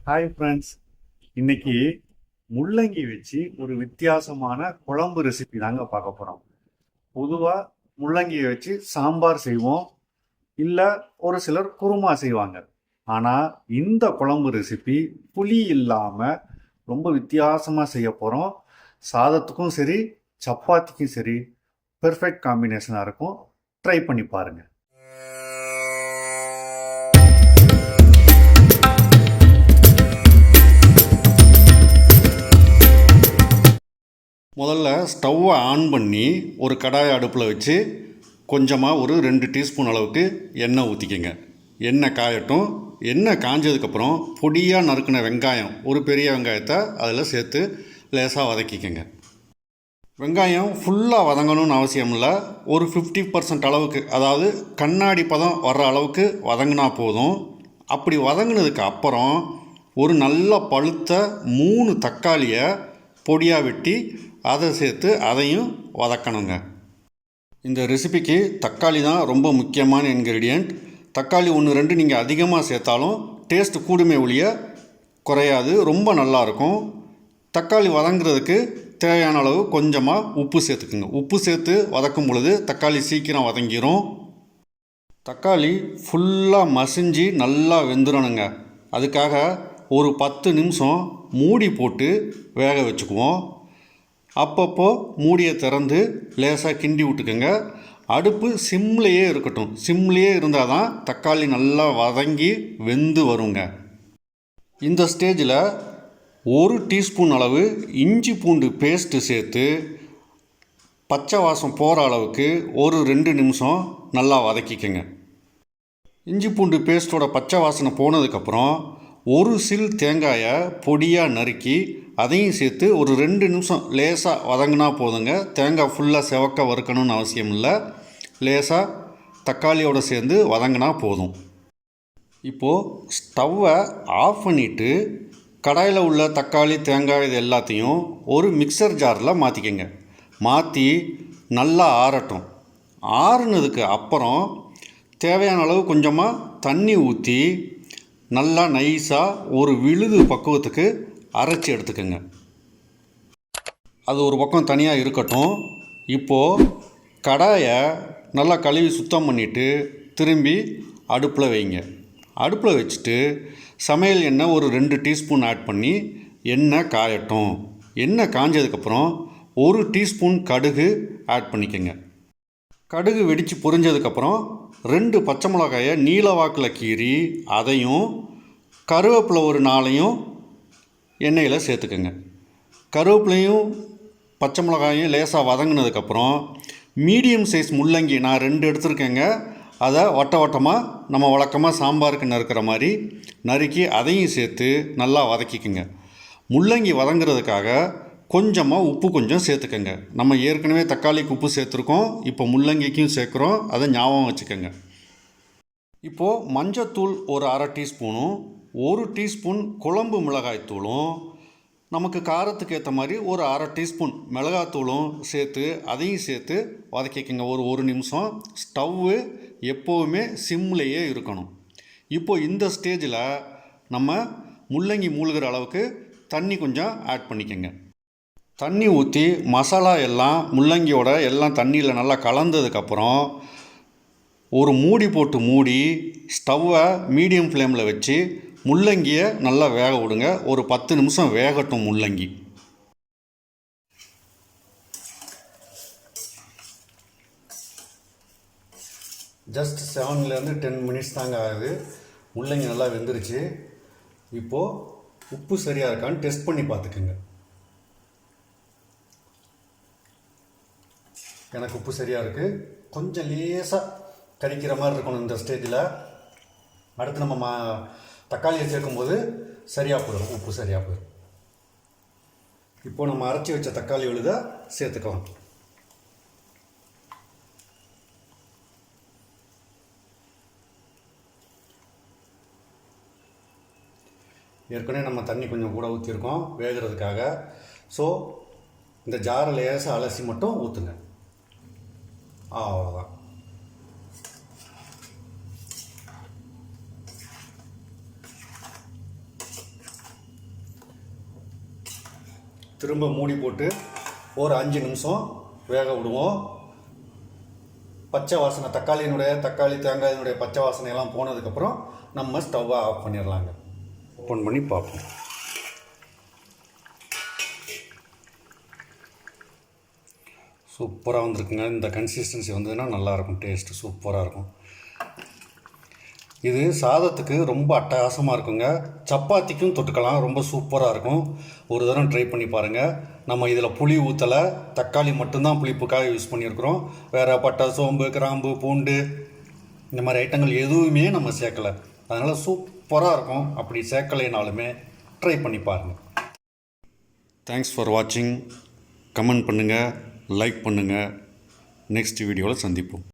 Hi friends. இன்னைக்கு முள்ளங்கி வச்சு ஒரு வித்தியாசமான குழம்பு ரெசிபி தாங்க பார்க்க போகிறோம். பொதுவாக முள்ளங்கியை வச்சு சாம்பார் செய்வோம், இல்லை ஒரு சிலர் குருமா செய்வாங்க. ஆனால் இந்த குழம்பு ரெசிபி புளி இல்லாமல் ரொம்ப வித்தியாசமாக செய்ய போகிறோம். சாதத்துக்கும் சரி சப்பாத்திக்கும் சரி பெர்ஃபெக்ட் காம்பினேஷனாக இருக்கும். ட்ரை பண்ணி பாருங்கள். முதல்ல ஸ்டவ்வை ஆன் பண்ணி ஒரு கடாயை அடுப்பில் வச்சு கொஞ்சமாக ஒரு 2 டீஸ்பூன் அளவுக்கு எண்ணெய் ஊற்றிக்கங்க. எண்ணெய் காயட்டும். எண்ணெய் காஞ்சதுக்கப்புறம் பொடியாக நறுக்கின வெங்காயம், ஒரு பெரிய வெங்காயத்தை அதில் சேர்த்து லேசாக வதக்கிக்கங்க. வெங்காயம் ஃபுல்லாக வதங்கணும்னு அவசியம் இல்லை. ஒரு 50% அளவுக்கு, அதாவது கண்ணாடி பதம் வர்ற அளவுக்கு வதங்கினா போதும். அப்படி வதங்கினதுக்கு அப்புறம் ஒரு நல்ல பழுத்த 3 தக்காளியை பொடியாக வெட்டி அதை சேர்த்து அதையும் வதக்கணுங்க. இந்த ரெசிபிக்கு தக்காளி தான் ரொம்ப முக்கியமான இன்க்ரீடியண்ட். தக்காளி 1-2 நீங்கள் அதிகமாக சேர்த்தாலும் டேஸ்ட் கூடுமே ஒழிய குறையாது, ரொம்ப நல்லாயிருக்கும். தக்காளி வதங்குறதுக்கு தேவையான அளவு கொஞ்சமாக உப்பு சேர்த்துக்குங்க. உப்பு சேர்த்து வதக்கும் பொழுது தக்காளி சீக்கிரம் வதங்கிடும். தக்காளி ஃபுல்லாக மசிஞ்சு நல்லா வெந்துடணுங்க. அதுக்காக ஒரு 10 நிமிஷம் மூடி போட்டு வேக வச்சுக்குவோம். அப்பப்போ மூடியை திறந்து லேசாக கிண்டி விட்டுக்கோங்க. அடுப்பு சிம்லேயே இருக்கட்டும். சிம்லேயே இருந்தால் தான் தக்காளி நல்லா வதங்கி வெந்து வருங்க. இந்த ஸ்டேஜில் 1 டீஸ்பூன் அளவு இஞ்சி பூண்டு பேஸ்ட்டு சேர்த்து பச்சை வாசம் போகிற அளவுக்கு ஒரு 2 நிமிஷம் நல்லா வதக்கிக்கங்க. இஞ்சி பூண்டு பேஸ்ட்டோட பச்சை வாசனை போனதுக்கப்புறம் ஒரு சில் தேங்காயை பொடியாக நறுக்கி அதையும் சேர்த்து ஒரு 2 நிமிஷம் லேசாக வதங்கினா போதுங்க. தேங்காய் ஃபுல்லாக செவக்க வறுக்கணும்னு அவசியம் இல்லை. லேசாக தக்காளியோடு சேர்ந்து வதங்கினா போதும். இப்போது ஸ்டவ்வை ஆஃப் பண்ணிவிட்டு கடாயில் உள்ள தக்காளி, தேங்காய் இது எல்லாத்தையும் ஒரு மிக்சர் ஜாரில் மாற்றிக்கங்க. மாற்றி நல்லா ஆறட்டும். ஆறுனதுக்கு அப்புறம் தேவையான அளவு கொஞ்சமாக தண்ணி ஊற்றி நல்லா நைஸாக ஒரு விழுது பக்குவத்துக்கு அரைச்சி எடுத்துக்கோங்க. அது ஒரு பக்கம் தனியாக இருக்கட்டும். இப்போது கடாயை நல்லா கழுவி சுத்தம் பண்ணிவிட்டு திரும்பி அடுப்பில் வைங்க. அடுப்பில் வச்சுட்டு சமையல் எண்ணெய் ஒரு 2 டீஸ்பூன் ஆட் பண்ணி எண்ணெய் காயட்டும். எண்ணெய் காஞ்சதுக்கப்புறம் 1 டீஸ்பூன் கடுகு ஆட் பண்ணிக்கோங்க. கடுகு வெடித்து பொரிஞ்சதுக்கப்புறம் 2 பச்சை மிளகாயை நீல வாக்கில் கீறி அதையும் கருவேப்பிலை ஒரு 4ஐயும் எண்ணெயில் சேர்த்துக்கோங்க. கருவேப்பிலையும் பச்சை மிளகாயும் லேசாக வதங்கினதுக்கப்புறம் மீடியம் சைஸ் முள்ளங்கி நான் 2 எடுத்துருக்கேங்க. அதை வட்ட வட்டமாக நம்ம வழக்கமாக சாம்பாருக்கு நறுக்கிற மாதிரி நறுக்கி அதையும் சேர்த்து நல்லா வதக்கிக்கோங்க. முள்ளங்கி வதங்கிறதுக்காக கொஞ்சமாக உப்பு கொஞ்சம் சேர்த்துக்கோங்க. நம்ம ஏற்கனவே தக்காளிக்கு உப்பு சேர்த்துருக்கோம், இப்போ முள்ளங்கிக்கும் சேர்க்குறோம், அதை ஞாபகம் வச்சுக்கோங்க. இப்போது மஞ்சத்தூள் ஒரு 1/2 டீஸ்பூனும் 1 டீஸ்பூன் குழம்பு மிளகாய்த்தூளும் நமக்கு காரத்துக்கு ஏற்ற மாதிரி ஒரு 1/2 டீஸ்பூன் மிளகாத்தூளும் சேர்த்து அதையும் சேர்த்து வதக்கிக்கோங்க. ஒரு நிமிஷம். ஸ்டவ்வு எப்போவுமே சிம்லேயே இருக்கணும். இப்போது இந்த ஸ்டேஜில் நம்ம முள்ளங்கி மூழ்கிற அளவுக்கு தண்ணி கொஞ்சம் ஆட் பண்ணிக்கோங்க. தண்ணி ஊற்றி மசாலா எல்லாம் முள்ளங்கியோட எல்லாம் தண்ணியில் நல்லா கலந்ததுக்கப்புறம் ஒரு மூடி போட்டு மூடி ஸ்டவ்வை மீடியம் ஃப்ளேமில் வச்சு முள்ளங்கியை நல்லா வேக விடுங்க. ஒரு 10 நிமிஷம் வேகட்டும் முள்ளங்கி. ஜஸ்ட் 7லேருந்து 10 மினிட்ஸ் தாங்க ஆகுது. முள்ளங்கி நல்லா வெந்துருச்சு. இப்போது உப்பு சரியாக இருக்கான்னு டெஸ்ட் பண்ணி பார்த்துக்குங்க. எனக்கு உப்பு சரியாக இருக்குது. கொஞ்சம் லேசாக கரிக்கிற மாதிரி இருக்கணும் இந்த ஸ்டேஜில். அடுத்து நம்ம தக்காளியை சேர்க்கும்போது சரியாக போயிடும், உப்பு சரியாக போயிடும். இப்போது நம்ம அரைச்சி வச்ச தக்காளி விழுதை சேர்த்துக்கலாம். ஏற்கனவே நம்ம தண்ணி கொஞ்சம் கூட ஊற்றிருக்கோம் வேகிறதுக்காக. ஸோ இந்த ஜாரை லேசாக அலசி மட்டும் ஊற்றுங்க. அவ்வளோதான். திரும்ப மூடி போட்டு ஒரு 5 நிமிஷம் வேக விடுவோம். பச்சை வாசனை தக்காளி தேங்காயினுடைய பச்சை வாசனையெல்லாம் போனதுக்கப்புறம் நம்ம ஸ்டவ்வை ஆஃப் பண்ணிடலாங்க. ஓப்பன் பண்ணி பார்ப்போம். சூப்பராக வந்திருக்குங்க. இந்த கன்சிஸ்டன்சி வந்ததுன்னா நல்லாயிருக்கும், டேஸ்ட்டு சூப்பராக இருக்கும். இது சாதத்துக்கு ரொம்ப அட்டகாசமாக இருக்குங்க. சப்பாத்திக்கும் தொட்டுக்கலாம், ரொம்ப சூப்பராக இருக்கும். ஒரு தடவை ட்ரை பண்ணி பாருங்கள். நம்ம இதில் புளி ஊற்றலை, தக்காளி மட்டும்தான் புளிப்புக்காக யூஸ் பண்ணியிருக்கிறோம். வேறு பட்டை, சோம்பு, கிராம்பு, பூண்டு இந்த மாதிரி ஐட்டங்கள் எதுவுமே நம்ம சேர்க்கலை. அதனால் சூப்பராக இருக்கும். அப்படி சேர்க்கலைனாலுமே ட்ரை பண்ணி பாருங்கள். தேங்க்ஸ் ஃபார் வாட்சிங். கமெண்ட் பண்ணுங்கள், லைக் பண்ணுங்கள். நெக்ஸ்ட் வீடியோவில் சந்திப்போம்.